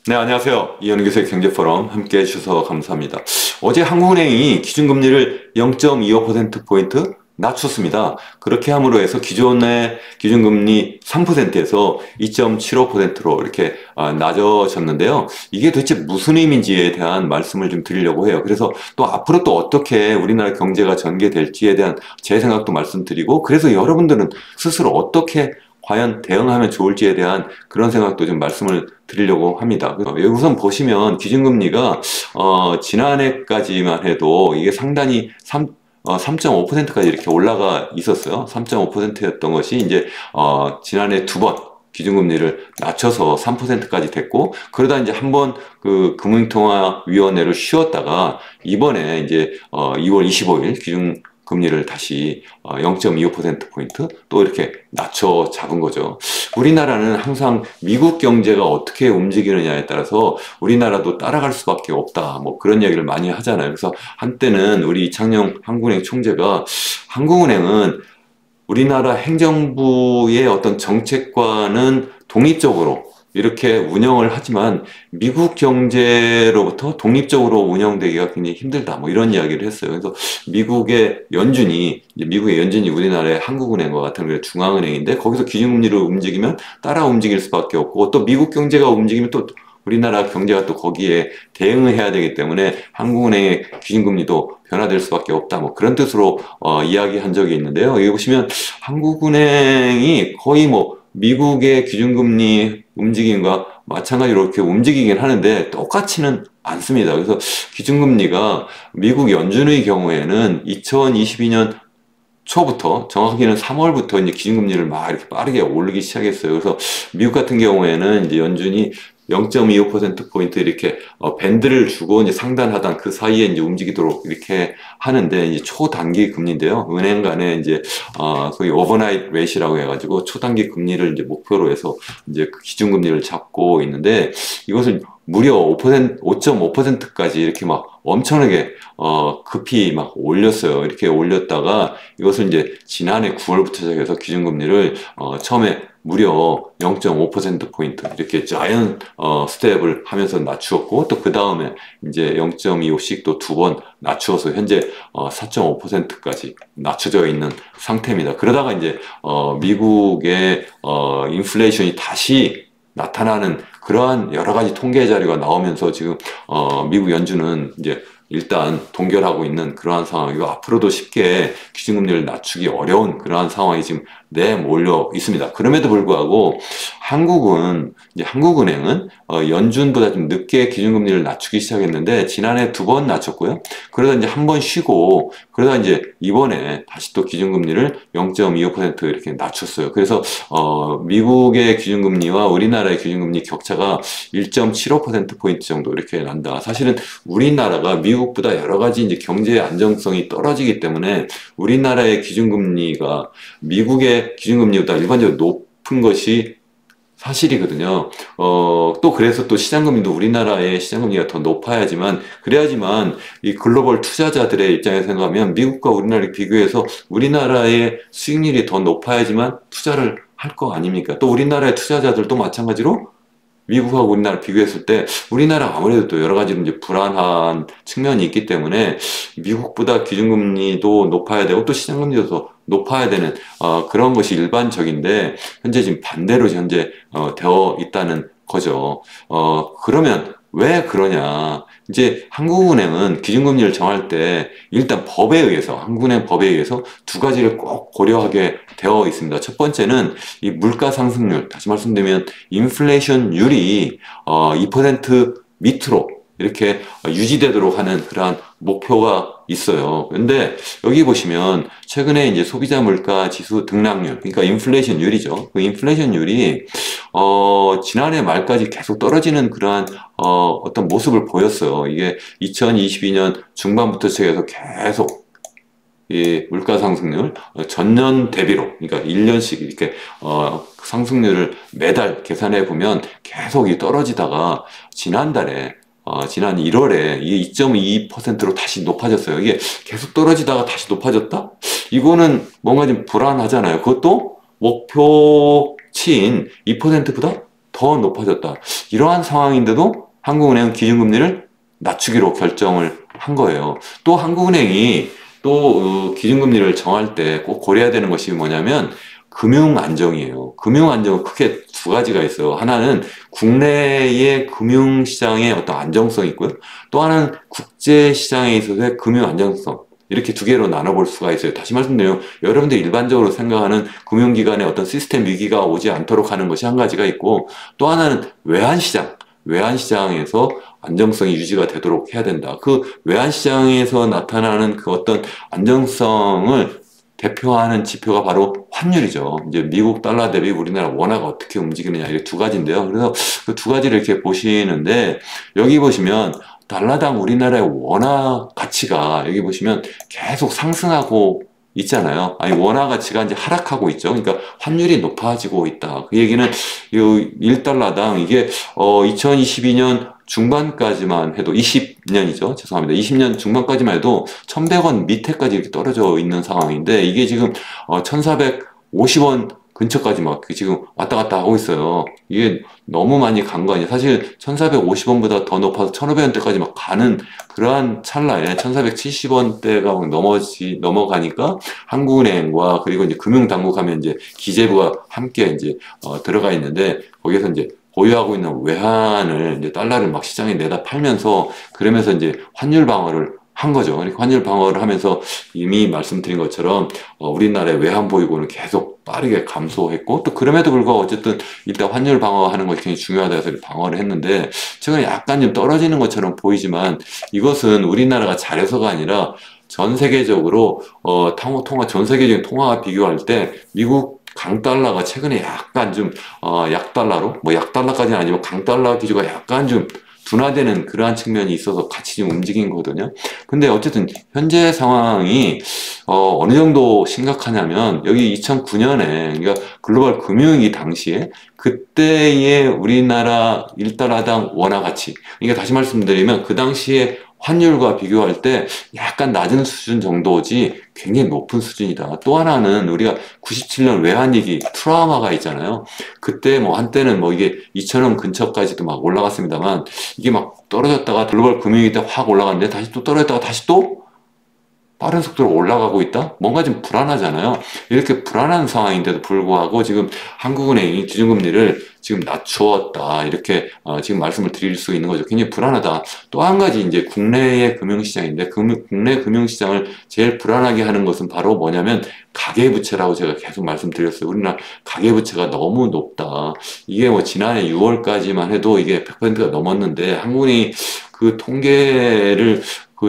네, 안녕하세요. 이현우 교수의 경제포럼 함께 해주셔서 감사합니다. 어제 한국은행이 기준금리를 0.25%포인트 낮췄습니다. 그렇게 함으로 해서 기존의 기준금리 3%에서 2.75%로 이렇게 낮아졌는데요. 이게 도대체 무슨 의미인지에 대한 말씀을 좀 드리려고 해요. 그래서 또 앞으로 또 어떻게 우리나라 경제가 전개될지에 대한 제 생각도 말씀드리고, 그래서 여러분들은 스스로 어떻게 과연 대응하면 좋을지에 대한 그런 생각도 좀 말씀을 드리려고 합니다. 우선 보시면 기준금리가 지난해까지만 해도 이게 상당히 3.5%까지 이렇게 올라가 있었어요. 3.5%였던 것이 이제 지난해 두 번 기준금리를 낮춰서 3%까지 됐고, 그러다 이제 한번 그 금융통화위원회를 쉬었다가 이번에 이제 2월 25일 기준금리를 다시 0.25%포인트 또 이렇게 낮춰 잡은 거죠. 우리나라는 항상 미국 경제가 어떻게 움직이느냐에 따라서 우리나라도 따라갈 수밖에 없다, 뭐 그런 이야기를 많이 하잖아요. 그래서 한때는 우리 이창용 한국은행 총재가 한국은행은 우리나라 행정부의 어떤 정책과는 독립적으로 이렇게 운영을 하지만 미국 경제로부터 독립적으로 운영되기가 굉장히 힘들다, 뭐 이런 이야기를 했어요. 그래서 미국의 연준이 우리나라의 한국은행과 같은 중앙은행인데, 거기서 기준금리를 움직이면 따라 움직일 수밖에 없고, 또 미국 경제가 움직이면 또 우리나라 경제가 또 거기에 대응을 해야 되기 때문에 한국은행의 기준금리도 변화될 수밖에 없다, 뭐 그런 뜻으로 이야기한 적이 있는데요. 여기 보시면 한국은행이 거의 뭐 미국의 기준금리 움직임과 마찬가지로 이렇게 움직이긴 하는데 똑같지는 않습니다. 그래서 기준금리가 미국 연준의 경우에는 2022년 초부터, 정확히는 3월부터 이제 기준금리를 막 이렇게 빠르게 올리기 시작했어요. 그래서 미국 같은 경우에는 이제 연준이 0.25%포인트 이렇게 밴드를 주고 이제 상단 하단 그 사이에 이제 움직이도록 이렇게 하는데, 이제 초단기 금리인데요. 은행 간에 이제 소위 오버나잇 레이시라고 해가지고 초단기 금리를 이제 목표로 해서 이제 그 기준금리를 잡고 있는데, 이것을 무려 5.5%까지 이렇게 막 엄청나게 급히 막 올렸어요. 이렇게 올렸다가 이것을 이제 지난해 9월부터 시작해서 기준금리를 처음에 무려 0.5%포인트 이렇게 자이언 스텝을 하면서 낮추었고, 또 그 다음에 이제 0.25씩 또 두 번 낮추어서 현재 4.5%까지 낮춰져 있는 상태입니다. 그러다가 이제 미국의 인플레이션이 다시 나타나는 그러한 여러 가지 통계 자료가 나오면서 지금 미국 연준은 이제 일단 동결하고 있는 그러한 상황이고, 앞으로도 쉽게 기준금리를 낮추기 어려운 그러한 상황이 지금 내몰려 있습니다. 그럼에도 불구하고 한국은행은 연준보다 좀 늦게 기준금리를 낮추기 시작했는데, 지난해 두 번 낮췄고요. 그러다 이제 한 번 쉬고, 그러다 이제 이번에 다시 또 기준금리를 0.25% 이렇게 낮췄어요. 그래서 미국의 기준금리와 우리나라의 기준금리 격차가 1.75%포인트 정도 이렇게 난다. 사실은 우리나라가 미국보다 여러 가지 이제 경제 안정성이 떨어지기 때문에 우리나라의 기준금리가 미국의 기준금리보다 일반적으로 높은 것이 사실이거든요. 또 그래서 또 시장금리도 우리나라의 시장금리가 더 높아야지만, 그래야지만 이 글로벌 투자자들의 입장에서 생각하면 미국과 우리나라를 비교해서 우리나라의 수익률이 더 높아야지만 투자를 할 거 아닙니까? 또 우리나라의 투자자들도 마찬가지로 미국하고 우리나라 비교했을 때 우리나라 아무래도 또 여러 가지로 이제 불안한 측면이 있기 때문에 미국보다 기준금리도 높아야 되고 또 시장금리도 더 높아야 되는 그런 것이 일반적인데, 현재 지금 반대로 현재 되어 있다는 거죠. 그러면 왜 그러냐? 이제 한국은행은 기준금리를 정할 때 일단 한국은행 법에 의해서 두 가지를 꼭 고려하게 되어 있습니다. 첫 번째는 이 물가 상승률, 다시 말씀드리면 인플레이션율이 2% 밑으로 이렇게 유지되도록 하는 그러한 목표가 있어요. 근데 여기 보시면 최근에 이제 소비자 물가 지수 등락률, 그러니까 인플레이션율이죠. 그 인플레이션율이 지난해 말까지 계속 떨어지는 그러한 어떤 모습을 보였어요. 이게 2022년 중반부터 시작해서 계속 이 물가 상승률 전년 대비로, 그러니까 1년씩 이렇게 상승률을 매달 계산해 보면 계속 떨어지다가 지난 1월에 이게 2.2%로 다시 높아졌어요. 이게 계속 떨어지다가 다시 높아졌다? 이거는 뭔가 좀 불안하잖아요. 그것도 목표치인 2%보다 더 높아졌다. 이러한 상황인데도 한국은행은 기준금리를 낮추기로 결정을 한 거예요. 또 한국은행이 또 기준금리를 정할 때 꼭 고려해야 되는 것이 뭐냐면 금융 안정이에요. 금융 안정은 크게 두 가지가 있어요. 하나는 국내의 금융시장의 어떤 안정성이 있고요. 또 하나는 국제시장에 있어서의 금융 안정성. 이렇게 두 개로 나눠볼 수가 있어요. 다시 말씀드리면 여러분들이 일반적으로 생각하는 금융기관의 어떤 시스템 위기가 오지 않도록 하는 것이 한 가지가 있고, 또 하나는 외환시장. 외환시장에서 안정성이 유지가 되도록 해야 된다. 그 외환시장에서 나타나는 그 어떤 안정성을 대표하는 지표가 바로 환율이죠. 이제 미국 달러 대비 우리나라 원화가 어떻게 움직이느냐, 이게 두 가지인데요. 그래서 그 두 가지를 이렇게 보시는데, 여기 보시면 달러당 우리나라의 원화 가치가 여기 보시면 계속 상승하고 있잖아요. 아니, 원화 가치가 이제 하락하고 있죠. 그러니까 환율이 높아지고 있다. 그 얘기는 이 1달러당 이게 2022년 중반까지만 해도 20년이죠. 죄송합니다. 20년 중반까지만 해도 1,100원 밑에까지 이렇게 떨어져 있는 상황인데, 이게 지금 1,450원 근처까지 막 지금 왔다 갔다 하고 있어요. 이게 너무 많이 간 거 아니에요. 사실 1,450원보다 더 높아서 1,500원대까지 막 가는 그러한 찰나에 1,470원대가 넘어가니까 한국은행과 그리고 이제 금융당국 하면 이제 기재부가 함께 이제 들어가 있는데, 거기서 이제 보유하고 있는 외환을 이제 달러를 막 시장에 내다 팔면서, 그러면서 이제 환율 방어를 한 거죠. 그러니까 환율 방어를 하면서 이미 말씀드린 것처럼 우리나라의 외환 보유고는 계속 빠르게 감소했고, 또 그럼에도 불구하고 어쨌든 일단 환율 방어하는 것이 굉장히 중요하다 해서 방어를 했는데, 최근에 약간 좀 떨어지는 것처럼 보이지만 이것은 우리나라가 잘해서가 아니라 전 세계적으로 전 세계적인 통화와 비교할 때 미국 강달러가 최근에 약간 좀 약달러로, 뭐 약달러까지는 아니면 강달러 기조가 약간 좀 둔화되는 그러한 측면이 있어서 같이 좀 움직인 거거든요. 근데 어쨌든 현재 상황이 어느 정도 심각하냐면, 여기 2009년에 그러니까 글로벌 금융위기 당시에 그때의 우리나라 1달러당 원화 가치, 그러니까 다시 말씀드리면 그 당시에 환율과 비교할 때 약간 낮은 수준 정도지 굉장히 높은 수준이다. 또 하나는 우리가 97년 외환위기 트라우마가 있잖아요. 그때 뭐 한때는 뭐 이게 2,000원 근처까지도 막 올라갔습니다만, 이게 막 떨어졌다가 글로벌 금융위기 때 확 올라갔는데 다시 또 떨어졌다가 다시 또 빠른 속도로 올라가고 있다? 뭔가 좀 불안하잖아요. 이렇게 불안한 상황인데도 불구하고 지금 한국은행이 기준금리를 지금 낮추었다. 이렇게 지금 말씀을 드릴 수 있는 거죠. 굉장히 불안하다. 또 한 가지 이제 국내의 금융시장인데, 국내 금융시장을 제일 불안하게 하는 것은 바로 뭐냐면 가계부채라고 제가 계속 말씀드렸어요. 우리나라 가계부채가 너무 높다. 이게 뭐 지난해 6월까지만 해도 이게 100%가 넘었는데, 한국은행이 그 통계를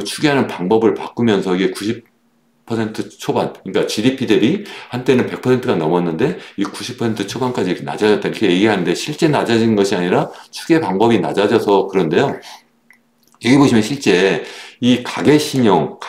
추계하는 방법을 바꾸면서 이게 90% 초반, 그러니까 GDP 대비 한때는 100%가 넘었는데 이 90% 초반까지 이렇게 낮아졌다, 이렇게 얘기하는데, 실제 낮아진 것이 아니라 추계 방법이 낮아져서 그런데요. 여기 보시면 실제 이 가계신용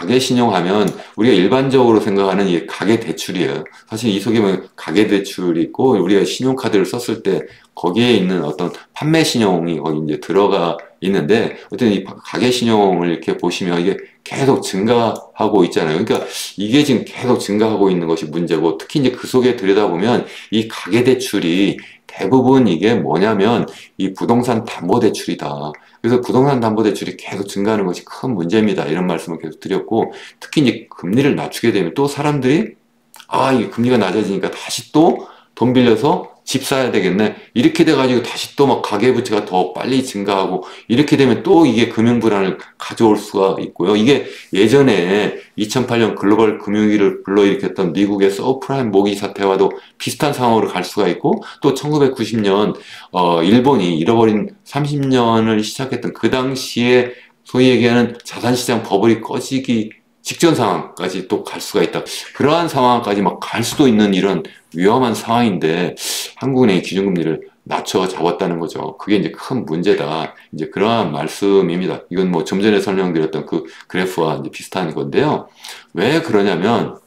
하면 우리가 일반적으로 생각하는 이 가계대출이에요. 사실 이 속에 보면 가계대출이 있고, 우리가 신용카드를 썼을 때 거기에 있는 어떤 판매신용이 거기 이제 들어가 있는데, 어쨌든 이 가계신용을 이렇게 보시면 이게 계속 증가하고 있잖아요. 그러니까 이게 지금 계속 증가하고 있는 것이 문제고, 특히 이제 그 속에 들여다보면 이 가계대출이 대부분 이게 뭐냐면 이 부동산 담보대출이다. 그래서 부동산 담보대출이 계속 증가하는 것이 큰 문제입니다. 이런 말씀을 계속 드렸고, 특히 이제 금리를 낮추게 되면 또 사람들이 이 금리가 낮아지니까 다시 또 돈 빌려서 집 사야 되겠네. 이렇게 돼가지고 다시 또 막 가계부채가 더 빨리 증가하고, 이렇게 되면 또 이게 금융불안을 가져올 수가 있고요. 이게 예전에 2008년 글로벌 금융위기를 불러일으켰던 미국의 서브프라임 모기 사태와도 비슷한 상황으로 갈 수가 있고, 또 1990년 일본이 잃어버린 30년을 시작했던 그 당시에 소위 얘기하는 자산시장 버블이 꺼지기 직전 상황까지 또 갈 수가 있다. 그러한 상황까지 막 갈 수도 있는 이런 위험한 상황인데 한국은행이 기준금리를 낮춰 잡았다는 거죠. 그게 이제 큰 문제다. 이제 그러한 말씀입니다. 이건 뭐 좀 전에 설명드렸던 그 그래프와 이제 비슷한 건데요. 왜 그러냐면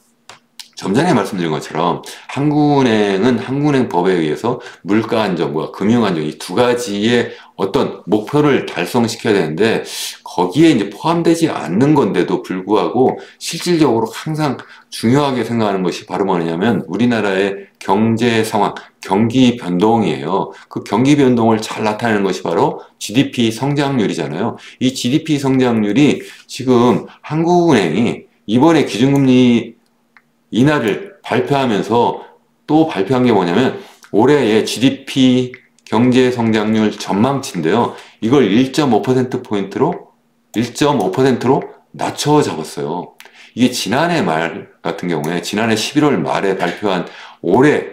좀 전에 말씀드린 것처럼 한국은행은 한국은행 법에 의해서 물가 안정과 금융 안정 이 두 가지의 어떤 목표를 달성시켜야 되는데 거기에 이제 포함되지 않는 건데도 불구하고 실질적으로 항상 중요하게 생각하는 것이 바로 뭐냐면 우리나라의 경제 상황, 경기 변동이에요. 그 경기 변동을 잘 나타내는 것이 바로 GDP 성장률이잖아요. 이 GDP 성장률이 지금 한국은행이 이번에 기준금리 인하를 발표하면서 또 발표한 게 뭐냐면 올해의 GDP 경제 성장률 전망치인데요. 이걸 1.5%포인트로 낮춰 잡았어요. 이게 지난해 말 같은 경우에 지난해 11월 말에 발표한 올해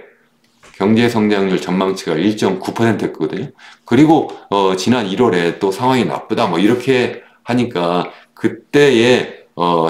경제 성장률 전망치가 1.9%였거든요. 그리고 지난 1월에 또 상황이 나쁘다 뭐 이렇게 하니까 그때에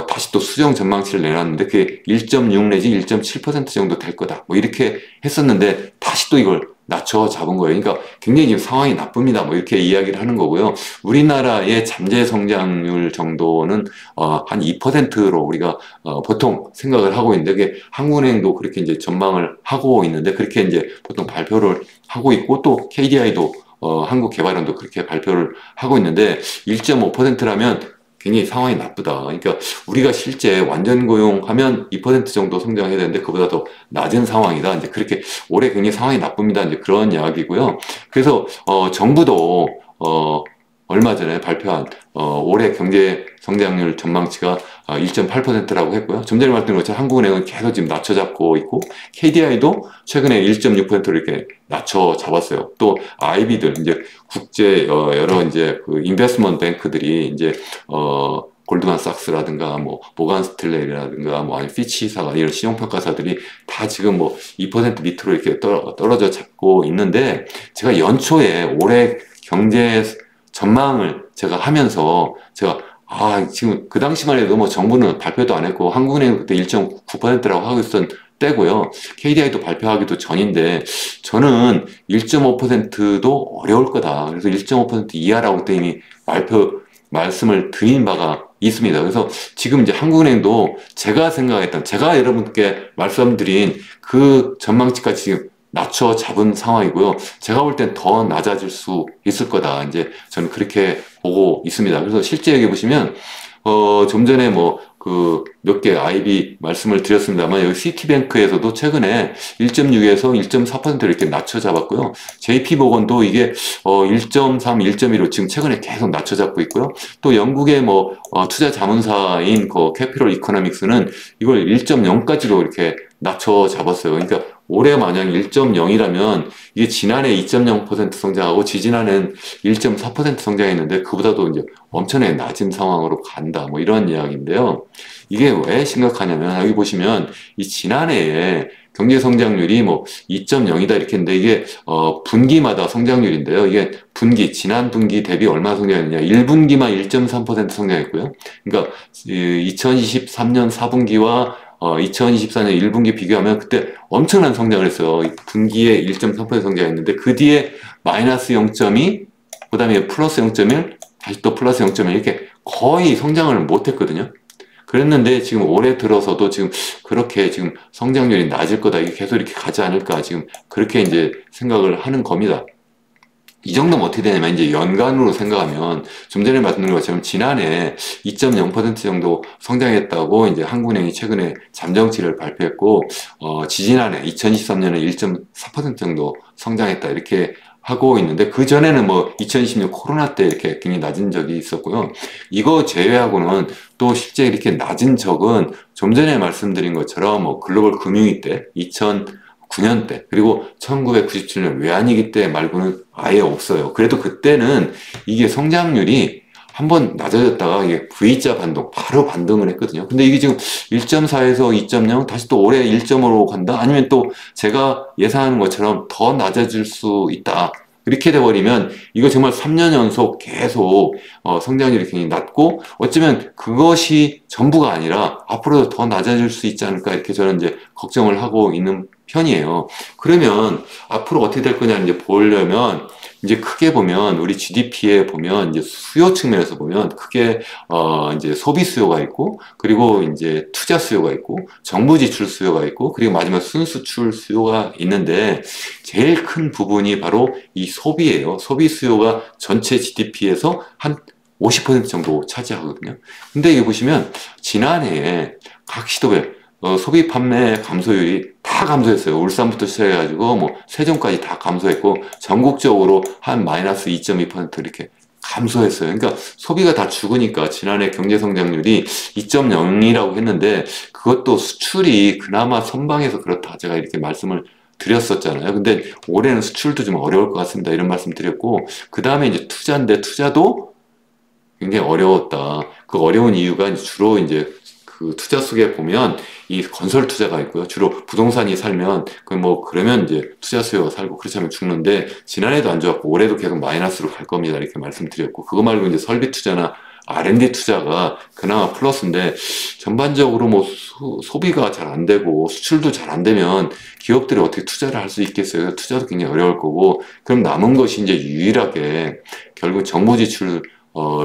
다시 또 수정 전망치를 내놨는데 그게 1.6 내지 1.7% 정도 될 거다. 뭐 이렇게 했었는데 다시 또 이걸 낮춰 잡은 거예요. 그러니까 굉장히 지금 상황이 나쁩니다. 뭐 이렇게 이야기를 하는 거고요. 우리나라의 잠재 성장률 정도는 한 2%로 우리가 보통 생각을 하고 있는데 그게 한국은행도 그렇게 이제 전망을 하고 있는데 그렇게 이제 보통 발표를 하고 있고 또 KDI도 한국개발원도 그렇게 발표를 하고 있는데 1.5%라면 굉장히 상황이 나쁘다. 그러니까 우리가 실제 완전 고용하면 2% 정도 성장해야 되는데 그보다 더 낮은 상황이다. 이제 그렇게 올해 굉장히 상황이 나쁩니다. 이제 그런 이야기고요. 그래서 정부도 얼마 전에 발표한 올해 경제 성장률 전망치가 1.8%라고 했고요. 좀 전에 말씀드린 것처럼 한국은행은 계속 지금 낮춰 잡고 있고 KDI도 최근에 1.6%로 이렇게 낮춰 잡았어요. 또 IB들 이제 국제 여러 이제 그 인베스트먼트 뱅크들이 이제 골드만삭스라든가 뭐 모간 스탠레이라든가 뭐 아니면 피치사가 이런 신용평가사들이 다 지금 뭐 2% 밑으로 이렇게 떨어져 잡고 있는데 제가 연초에 올해 경제 전망을 제가 하면서 제가 지금 그 당시만 해도 뭐 정부는 발표도 안 했고 한국은행은 그때 1.9%라고 하고 있었던 때고요. KDI도 발표하기도 전인데 저는 1.5%도 어려울 거다. 그래서 1.5% 이하라고 그때 이미 말씀을 드린 바가 있습니다. 그래서 지금 이제 한국은행도 제가 여러분께 말씀드린 그 전망치까지 지금 낮춰 잡은 상황이고요. 제가 볼 땐 더 낮아질 수 있을 거다. 이제 저는 그렇게 보고 있습니다. 그래서 실제 여기 보시면, 좀 전에 뭐, 몇 개 IB 말씀을 드렸습니다만, 여기 시티뱅크에서도 최근에 1.6에서 1.4%를 이렇게 낮춰 잡았고요. JP모건도 이게, 1.3, 1.1로 지금 최근에 계속 낮춰 잡고 있고요. 또 영국의 뭐, 투자 자문사인 캐피럴 이코노믹스는 이걸 1.0까지도 이렇게 낮춰 잡았어요. 그러니까 올해 만약 1.0이라면 이게 지난해 2.0% 성장하고 지지난해는 1.4% 성장했는데 그보다도 이제 엄청나게 낮은 상황으로 간다. 뭐 이런 이야기인데요. 이게 왜 심각하냐면 여기 보시면 이 지난해에 경제 성장률이 뭐 2.0이다 이렇게 했는데 이게 분기마다 성장률인데요. 이게 지난 분기 대비 얼마 성장했느냐? 1분기만 1.3% 성장했고요. 그러니까 2023년 4분기와 2024년 1분기 비교하면 그때 엄청난 성장을 했어요. 분기에 1.3% 성장했는데 그 뒤에 마이너스 0.2, 그 다음에 플러스 0.1, 다시 또 플러스 0.1 이렇게 거의 성장을 못했거든요. 그랬는데 지금 올해 들어서도 지금 그렇게 지금 성장률이 낮을 거다. 이게 계속 이렇게 가지 않을까. 지금 그렇게 이제 생각을 하는 겁니다. 이 정도면 어떻게 되냐면 이제 연간으로 생각하면 좀 전에 말씀드린 것처럼 지난해 2.0% 정도 성장했다고 이제 한국은행이 최근에 잠정치를 발표했고 지지난해 2023년에 1.4% 정도 성장했다 이렇게 하고 있는데 그 전에는 뭐 2020년 코로나 때 이렇게 굉장히 낮은 적이 있었고요. 이거 제외하고는 또 실제 이렇게 낮은 적은 좀 전에 말씀드린 것처럼 뭐 글로벌 금융위 때 2009년 때 그리고 1997년 외환위기 때 말고는 아예 없어요. 그래도 그때는 이게 성장률이 한번 낮아졌다가 이게 V자 반동, 바로 반등을 했거든요. 근데 이게 지금 1.4에서 2.0, 다시 또 올해 1.5로 간다? 아니면 또 제가 예상하는 것처럼 더 낮아질 수 있다. 이렇게 돼버리면 이거 정말 3년 연속 계속 성장률이 굉장히 낮고 어쩌면 그것이 전부가 아니라 앞으로도 더 낮아질 수 있지 않을까 이렇게 저는 이제 걱정을 하고 있는 편이에요. 그러면 앞으로 어떻게 될 거냐 이제 보려면 이제 크게 보면 우리 GDP에 보면 이제 수요 측면에서 보면 크게 이제 소비 수요가 있고 그리고 이제 투자 수요가 있고 정부 지출 수요가 있고 그리고 마지막 순수출 수요가 있는데 제일 큰 부분이 바로 이 소비예요. 소비 수요가 전체 GDP에서 한 50% 정도 차지하거든요. 근데 이게 보시면 지난해에 각 시도별 소비 판매 감소율이 다 감소했어요. 울산부터 시작해가지고 뭐 세종까지 다 감소했고 전국적으로 한 마이너스 2.2% 이렇게 감소했어요. 그러니까 소비가 다 죽으니까 지난해 경제 성장률이 2.0이라고 했는데 그것도 수출이 그나마 선방해서 그렇다 제가 이렇게 말씀을 드렸었잖아요. 근데 올해는 수출도 좀 어려울 것 같습니다. 이런 말씀 드렸고 그 다음에 이제 투자인데 투자도 굉장히 어려웠다. 그 어려운 이유가 주로 이제 그 투자 속에 보면 이 건설 투자가 있고요. 주로 부동산이 살면 그 뭐 그러면 이제 투자 수요가 살고 그렇지 않으면 죽는데 지난해도 안 좋았고 올해도 계속 마이너스로 갈 겁니다. 이렇게 말씀드렸고 그거 말고 이제 설비 투자나 R&D 투자가 그나마 플러스인데 전반적으로 뭐 소비가 잘 안 되고 수출도 잘 안 되면 기업들이 어떻게 투자를 할 수 있겠어요? 투자도 굉장히 어려울 거고 그럼 남은 것이 이제 유일하게 결국 정부 지출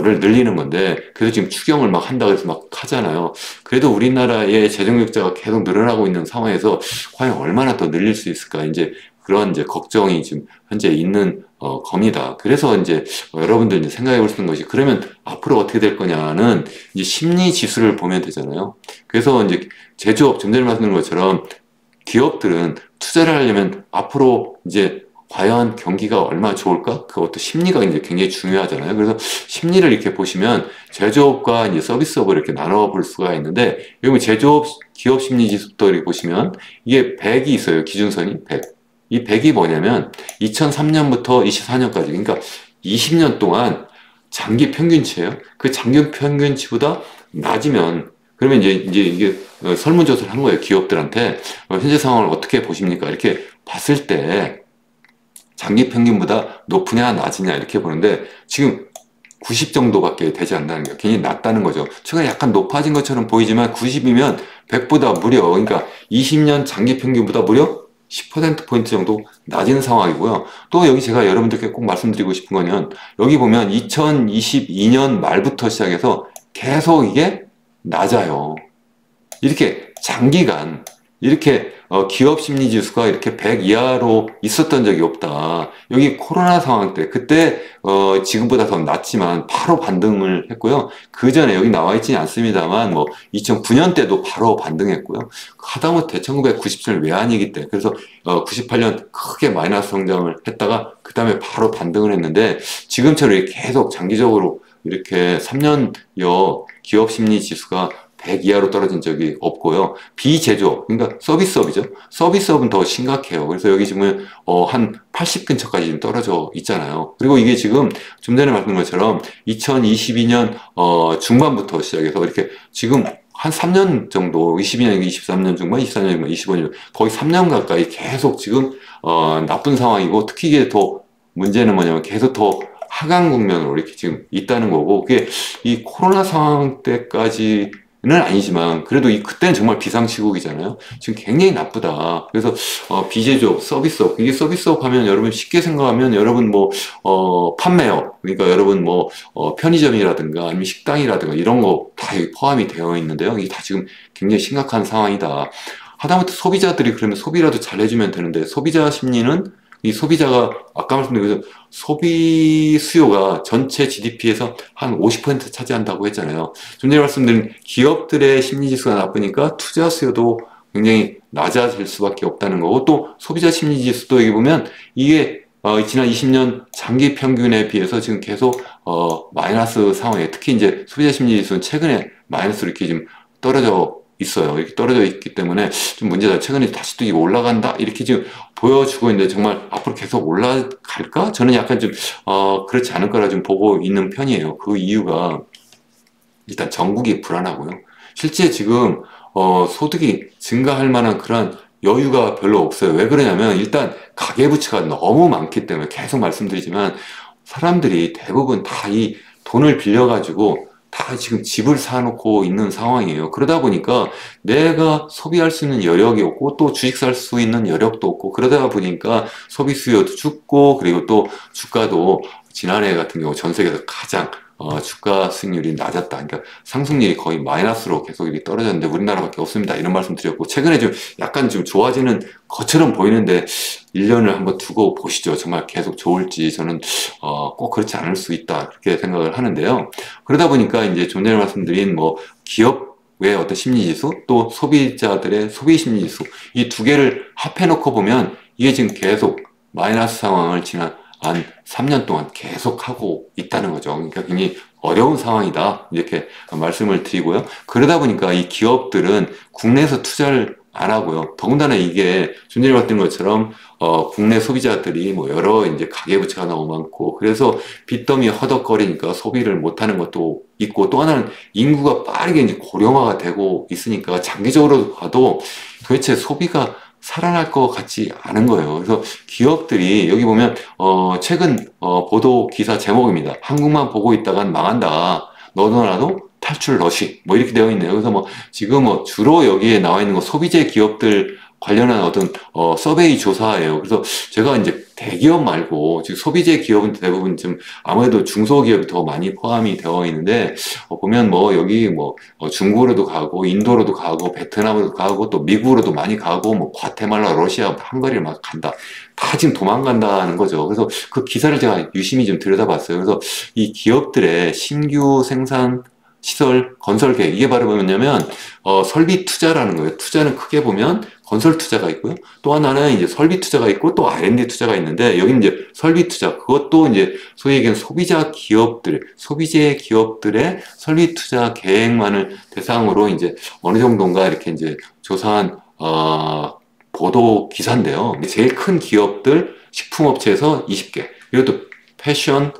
를 늘리는 건데 그래서 지금 추경을 막 한다고 해서 막 하잖아요. 그래도 우리나라의 재정적자가 계속 늘어나고 있는 상황에서 과연 얼마나 더 늘릴 수 있을까 이제 그런 이제 걱정이 지금 현재 있는 겁니다. 그래서 이제 여러분들 이제 생각해 볼 수 있는 것이 그러면 앞으로 어떻게 될 거냐는 이제 심리 지수를 보면 되잖아요. 그래서 이제 제조업 좀 전에 말씀드린 것처럼 기업들은 투자를 하려면 앞으로 이제 과연 경기가 얼마나 좋을까? 그것도 심리가 이제 굉장히 중요하잖아요. 그래서 심리를 이렇게 보시면 제조업과 이제 서비스업을 이렇게 나눠 볼 수가 있는데, 여기 제조업 기업 심리 지수도 이렇게 보시면 이게 100이 있어요. 기준선이 100. 이 100이 뭐냐면 2003년부터 24년까지, 그러니까 20년 동안 장기 평균치예요. 그 장기 평균치보다 낮으면 그러면 이제 이게 설문조사를 한 거예요. 기업들한테 현재 상황을 어떻게 보십니까? 이렇게 봤을 때 장기 평균보다 높으냐 낮으냐 이렇게 보는데 지금 90 정도밖에 되지 않는다는 거예요. 굉장히 낮다는 거죠. 최근에 약간 높아진 것처럼 보이지만 90이면 100보다 무려 그러니까 20년 장기 평균보다 무려 10%포인트 정도 낮은 상황이고요. 또 여기 제가 여러분들께 꼭 말씀드리고 싶은 거는 여기 보면 2022년 말부터 시작해서 계속 이게 낮아요. 이렇게 장기간 이렇게 기업 심리 지수가 이렇게 100 이하로 있었던 적이 없다. 여기 코로나 상황 때 그때 지금보다 더 낮지만 바로 반등을 했고요. 그 전에 여기 나와 있지는 않습니다만 뭐 2009년 때도 바로 반등했고요. 하다못해 1997년 외환위기 때 그래서 98년 크게 마이너스 성장을 했다가 그 다음에 바로 반등을 했는데 지금처럼 이렇게 계속 장기적으로 이렇게 3년여 기업 심리 지수가 100 이하로 떨어진 적이 없고요. 비제조업, 그러니까 서비스업이죠. 서비스업은 더 심각해요. 그래서 여기 지금 한 80 근처까지 지금 떨어져 있잖아요. 그리고 이게 지금 좀 전에 말씀드린 것처럼 2022년 중반부터 시작해서 이렇게 지금 한 3년 정도, 22년, 23년 중반, 24년 중반, 25년 거의 3년 가까이 계속 지금 나쁜 상황이고 특히 이게 더 문제는 뭐냐면 계속 더 하강 국면으로 이렇게 지금 있다는 거고 그게 이 코로나 상황 때까지 는 아니지만 그래도 그때는 정말 비상시국이잖아요. 지금 굉장히 나쁘다. 그래서 비제조업, 서비스업. 이게 서비스업 하면 여러분 쉽게 생각하면 여러분 뭐 판매업, 그러니까 여러분 뭐 편의점이라든가 아니면 식당이라든가 이런 거 다 포함이 되어 있는데요. 이게 다 지금 굉장히 심각한 상황이다. 하다못해 소비자들이 그러면 소비라도 잘 해주면 되는데 소비자 심리는 이 소비자가 아까 말씀드린 것처럼 소비 수요가 전체 GDP에서 한 50% 차지한다고 했잖아요. 좀 전에 말씀드린 기업들의 심리지수가 나쁘니까 투자 수요도 굉장히 낮아질 수밖에 없다는 거고 또 소비자 심리지수도 여기 보면 이게 지난 20년 장기 평균에 비해서 지금 계속 마이너스 상황에 특히 이제 소비자 심리지수는 최근에 마이너스로 이렇게 좀 떨어져 있어요. 이렇게 떨어져 있기 때문에 좀 문제다. 최근에 다시 또 이거 올라간다. 이렇게 지금 보여주고 있는데 정말 앞으로 계속 올라갈까? 저는 약간 좀 그렇지 않을 거라 좀 보고 있는 편이에요. 그 이유가 일단 전국이 불안하고요. 실제 지금 소득이 증가할 만한 그런 여유가 별로 없어요. 왜 그러냐면 일단 가계부채가 너무 많기 때문에 계속 말씀드리지만 사람들이 대부분 다 이 돈을 빌려가지고 다 지금 집을 사놓고 있는 상황이에요. 그러다 보니까 내가 소비할 수 있는 여력이 없고 또 주식 살 수 있는 여력도 없고 그러다 보니까 소비 수요도 죽고 그리고 또 주가도 지난해 같은 경우 전 세계에서 가장 주가 수익률이 낮았다. 그러니까 상승률이 거의 마이너스로 계속 이렇게 떨어졌는데 우리나라밖에 없습니다. 이런 말씀 드렸고 최근에 좀 약간 좀 좋아지는 것처럼 보이는데 1년을 한번 두고 보시죠. 정말 계속 좋을지 저는 꼭 그렇지 않을 수 있다. 그렇게 생각을 하는데요. 그러다 보니까 이제 좀 전에 말씀드린 뭐 기업의 어떤 심리지수 또 소비자들의 소비 심리지수 이 두 개를 합해놓고 보면 이게 지금 계속 마이너스 상황을 지난 한 3년 동안 계속하고 있다는 거죠. 그러니까 굉장히 어려운 상황이다. 이렇게 말씀을 드리고요. 그러다 보니까 이 기업들은 국내에서 투자를 안 하고요. 더군다나 이게 좀 전에 봤던 것처럼 국내 소비자들이 뭐 여러 이제 가계부채가 너무 많고 그래서 빚더미 허덕거리니까 소비를 못하는 것도 있고 또 하나는 인구가 빠르게 이제 고령화가 되고 있으니까 장기적으로 봐도 도대체 소비가 살아날 것 같지 않은 거예요. 그래서 기업들이 여기 보면 최근 보도 기사 제목입니다. 한국만 보고 있다간 망한다. 너도 나도 탈출 러시. 뭐 이렇게 되어 있네요. 그래서 뭐 지금 뭐 주로 여기에 나와 있는 거 소비재 기업들 관련한 어떤 서베이 조사예요. 그래서 제가 이제 대기업 말고 지금 소비재 기업은 대부분 좀 아무래도 중소기업이 더 많이 포함이 되어 있는데 보면 뭐 여기 뭐 중국으로도 가고 인도로도 가고 베트남으로도 가고 또 미국으로도 많이 가고 뭐 과테말라, 러시아 한거리를 막 간다. 다 지금 도망간다는 거죠. 그래서 그 기사를 제가 유심히 좀 들여다봤어요. 그래서 이 기업들의 신규 생산 시설, 건설 계획, 이게 바로 뭐냐면, 설비 투자라는 거예요. 투자는 크게 보면 건설 투자가 있고요. 또 하나는 이제 설비 투자가 있고 또 R&D 투자가 있는데, 여기는 이제 설비 투자, 그것도 이제 소위 얘기하는 소비재 기업들의 설비 투자 계획만을 대상으로 이제 어느 정도인가 이렇게 이제 조사한, 보도 기사인데요. 제일 큰 기업들, 식품업체에서 20개, 그리고 또 패션,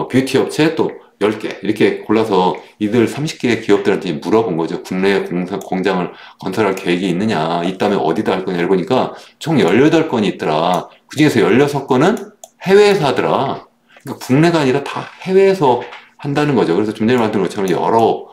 뷰티 업체 또 10개 이렇게 골라서 이들 30개의 기업들한테 물어본 거죠. 국내에 공장을 건설할 계획이 있느냐, 있다면 어디다 할 거냐 해보니까 총 18건이 있더라. 그 중에서 16건은 해외에서 하더라. 그러니까 국내가 아니라 다 해외에서 한다는 거죠. 그래서 좀 전에 말씀드린 것처럼 여러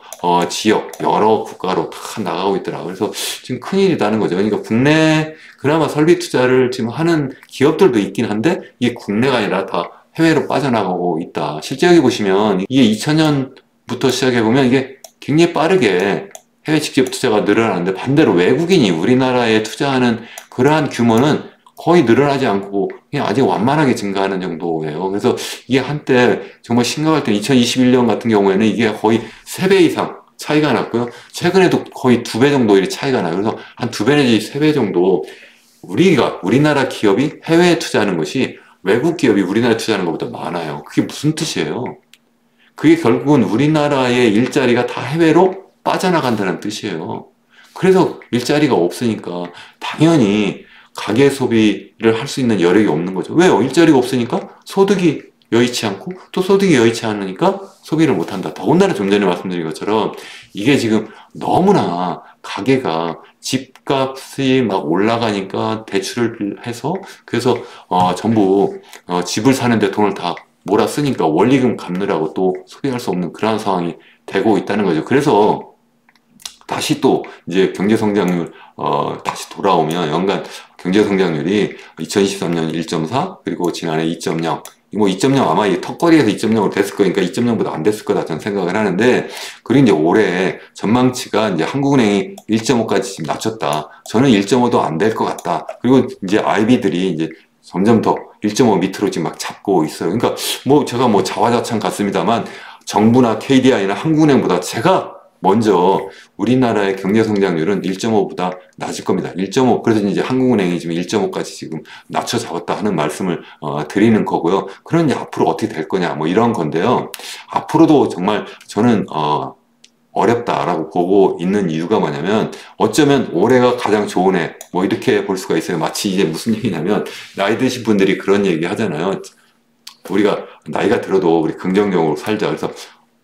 지역, 여러 국가로 다 나가고 있더라. 그래서 지금 큰일이라는 거죠. 그러니까 국내 그나마 설비 투자를 지금 하는 기업들도 있긴 한데 이게 국내가 아니라 다 해외로 빠져나가고 있다. 실제 여기 보시면 이게 2000년부터 시작해보면 이게 굉장히 빠르게 해외 직접 투자가 늘어나는데 반대로 외국인이 우리나라에 투자하는 그러한 규모는 거의 늘어나지 않고 그냥 아직 완만하게 증가하는 정도예요. 그래서 이게 한때 정말 심각할 때 2021년 같은 경우에는 이게 거의 3배 이상 차이가 났고요. 최근에도 거의 2배 정도 의 차이가 나요. 그래서 한 2배 내지 3배 정도 우리나라 기업이 해외에 투자하는 것이 외국 기업이 우리나라에 투자하는 것보다 많아요. 그게 무슨 뜻이에요? 그게 결국은 우리나라의 일자리가 다 해외로 빠져나간다는 뜻이에요. 그래서 일자리가 없으니까 당연히 가계 소비를 할 수 있는 여력이 없는 거죠. 왜요? 일자리가 없으니까 소득이 여의치 않고 또 소득이 여의치 않으니까 소비를 못한다. 더군다나 좀 전에 말씀드린 것처럼 이게 지금 너무나 가계가 집값이 막 올라가니까 대출을 해서 그래서 전부 집을 사는데 돈을 다 몰아쓰니까 원리금 갚느라고 또 소비할 수 없는 그런 상황이 되고 있다는 거죠. 그래서 다시 또 이제 경제 성장률 다시 돌아오면 연간 경제 성장률이 2023년 1.4 그리고 지난해 2.0 뭐 2.0 아마 이 턱걸이에서 2.0으로 됐을 거니까 2.0보다 안 됐을 거다 저는 생각을 하는데 그리고 이제 올해 전망치가 이제 한국은행이 1.5까지 지금 낮췄다. 저는 1.5도 안 될 것 같다. 그리고 이제 IB들이 이제 점점 더 1.5 밑으로 지금 막 잡고 있어요. 그러니까 뭐 제가 뭐 자화자찬 같습니다만 정부나 KDI나 한국은행보다 제가 먼저 우리나라의 경제 성장률은 1.5보다 낮을 겁니다. 1.5 그래서 이제 한국은행이 지금 1.5까지 지금 낮춰 잡았다 하는 말씀을 드리는 거고요. 그럼 이제 앞으로 어떻게 될 거냐 뭐 이런 건데요. 앞으로도 정말 저는 어렵다라고 보고 있는 이유가 뭐냐면 어쩌면 올해가 가장 좋은 해 뭐 이렇게 볼 수가 있어요. 마치 이제 무슨 얘기냐면 나이 드신 분들이 그런 얘기 하잖아요. 우리가 나이가 들어도 우리 긍정적으로 살자. 그래서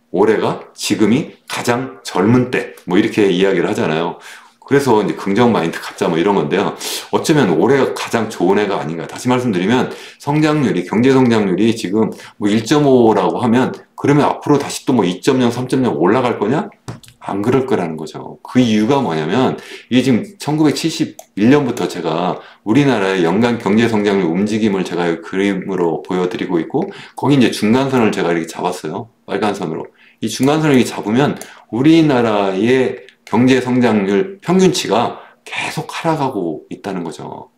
올해가 지금이 가장 젊은 때 뭐 이렇게 이야기를 하잖아요. 그래서 이제 긍정 마인드 갖자 뭐 이런 건데요. 어쩌면 올해가 가장 좋은 해가 아닌가. 다시 말씀드리면 성장률이, 경제 성장률이 지금 뭐 1.5라고 하면 그러면 앞으로 다시 또 뭐 2.0, 3.0 올라갈 거냐? 안 그럴 거라는 거죠. 그 이유가 뭐냐면 이게 지금 1971년부터 제가 우리나라의 연간 경제 성장률 움직임을 제가 그림으로 보여드리고 있고 거기 이제 중간선을 제가 이렇게 잡았어요. 빨간 선으로. 이 중간선을 이렇게 잡으면 우리나라의 경제 성장률 평균치가 계속 하락하고 있다는 거죠.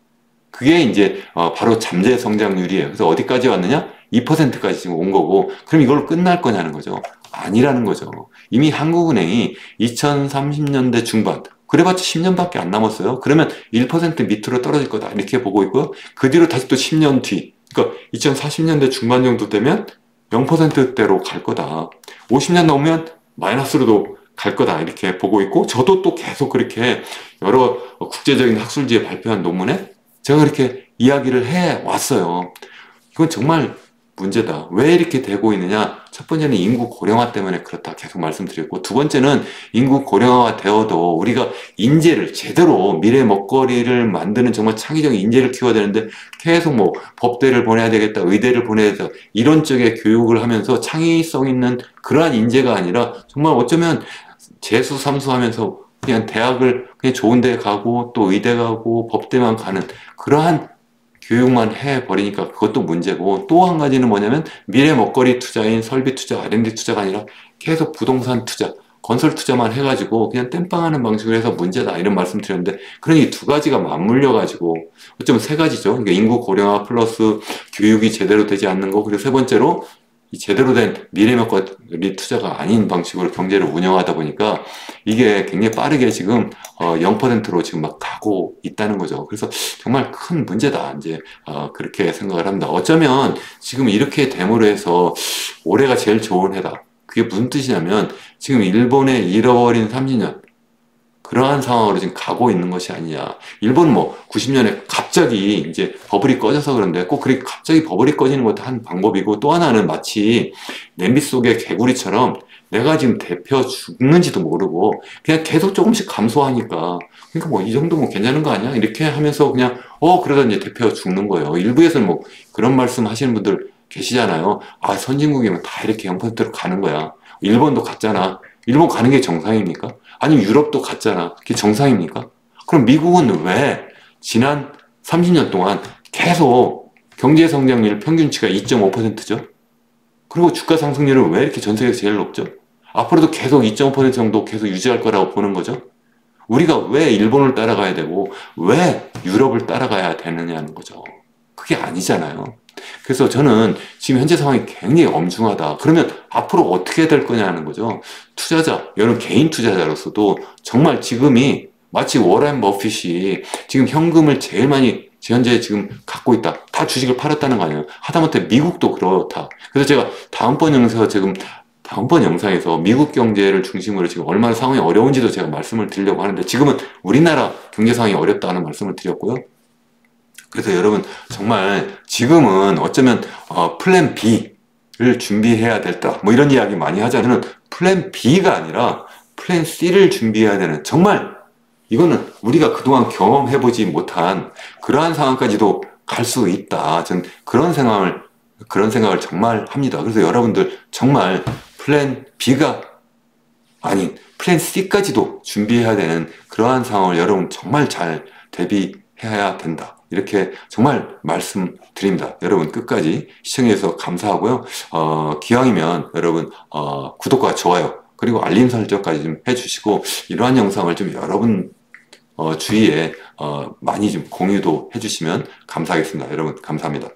그게 이제 바로 잠재 성장률이에요. 그래서 어디까지 왔느냐? 2%까지 지금 온 거고 그럼 이걸로 끝날 거냐는 거죠. 아니라는 거죠. 이미 한국은행이 2030년대 중반 그래봤자 10년밖에 안 남았어요. 그러면 1% 밑으로 떨어질 거다 이렇게 보고 있고요. 그 뒤로 다시 또 10년 뒤 그러니까 2040년대 중반 정도 되면 0%대로 갈 거다. 50년 넘으면 마이너스로도 갈 거다 이렇게 보고 있고 저도 또 계속 그렇게 여러 국제적인 학술지에 발표한 논문에 제가 그렇게 이야기를 해 왔어요. 이건 정말 문제다. 왜 이렇게 되고 있느냐? 첫 번째는 인구 고령화 때문에 그렇다 계속 말씀드렸고 두 번째는 인구 고령화가 되어도 우리가 인재를 제대로 미래 먹거리를 만드는 정말 창의적인 인재를 키워야 되는데 계속 뭐 법대를 보내야 되겠다, 의대를 보내야 되겠다 이런 쪽의 교육을 하면서 창의성 있는 그러한 인재가 아니라 정말 어쩌면 재수, 삼수 하면서 그냥 대학을 그냥 좋은 데 가고 또 의대 가고 법대만 가는 그러한 교육만 해버리니까 그것도 문제고 또 한 가지는 뭐냐면 미래 먹거리 투자인 설비 투자, R&D 투자가 아니라 계속 부동산 투자, 건설 투자만 해가지고 그냥 땜빵하는 방식으로 해서 문제다 이런 말씀 드렸는데 그러니 이 두 가지가 맞물려 가지고 어쩌면 세 가지죠. 그러니까 인구 고령화 플러스 교육이 제대로 되지 않는 거 그리고 세 번째로 이 제대로 된 미래 먹거리 투자가 아닌 방식으로 경제를 운영하다 보니까 이게 굉장히 빠르게 지금 0%로 지금 막 가고 있다는 거죠. 그래서 정말 큰 문제다. 이제 그렇게 생각을 합니다. 어쩌면 지금 이렇게 됨으로 해서 올해가 제일 좋은 해다. 그게 무슨 뜻이냐면 지금 일본의 잃어버린 30년 그러한 상황으로 지금 가고 있는 것이 아니냐. 일본은 뭐 90년에 갑자기 이제 버블이 꺼져서 그런데 꼭 그렇게 갑자기 버블이 꺼지는 것도 한 방법이고 또 하나는 마치 냄비 속의 개구리처럼 내가 지금 대표 죽는지도 모르고 그냥 계속 조금씩 감소하니까 그러니까 뭐 이 정도면 괜찮은 거 아니야? 이렇게 하면서 그냥 그러다 이제 대표 죽는 거예요. 일부에서는 뭐 그런 말씀 하시는 분들 계시잖아요. 아, 선진국이면 다 이렇게 0%로 가는 거야. 일본도 갔잖아. 일본 가는 게 정상입니까? 아니면 유럽도 갔잖아. 그게 정상입니까? 그럼 미국은 왜 지난 30년 동안 계속 경제 성장률 평균치가 2.5%죠? 그리고 주가 상승률은 왜 이렇게 전 세계에서 제일 높죠? 앞으로도 계속 2.5% 정도 계속 유지할 거라고 보는 거죠? 우리가 왜 일본을 따라가야 되고 왜 유럽을 따라가야 되느냐는 거죠. 그게 아니잖아요. 그래서 저는 지금 현재 상황이 굉장히 엄중하다. 그러면 앞으로 어떻게 될 거냐는 거죠. 투자자, 여러분 개인 투자자로서도 정말 지금이 마치 워렌 버핏이 지금 현금을 제일 많이 현재 지금 갖고 있다. 다 주식을 팔았다는 거 아니에요. 하다못해 미국도 그렇다. 그래서 제가 다음번 영상에서 미국 경제를 중심으로 지금 얼마나 상황이 어려운지도 제가 말씀을 드리려고 하는데 지금은 우리나라 경제 상황이 어렵다는 말씀을 드렸고요. 그래서 여러분 정말 지금은 어쩌면 플랜 B를 준비해야 됐다. 뭐 이런 이야기 많이 하자면 플랜 B가 아니라 플랜 C를 준비해야 되는 정말 이거는 우리가 그동안 경험해보지 못한 그러한 상황까지도 갈 수 있다. 전 그런 생각을 정말 합니다. 그래서 여러분들 정말 플랜 B가 아닌 플랜 C까지도 준비해야 되는 그러한 상황을 여러분 정말 잘 대비해야 된다. 이렇게 정말 말씀드립니다. 여러분 끝까지 시청해주셔서 감사하고요. 기왕이면 여러분 구독과 좋아요 그리고 알림 설정까지 좀 해주시고 이러한 영상을 좀 여러분 주위에 많이 좀 공유도 해주시면 감사하겠습니다. 여러분 감사합니다.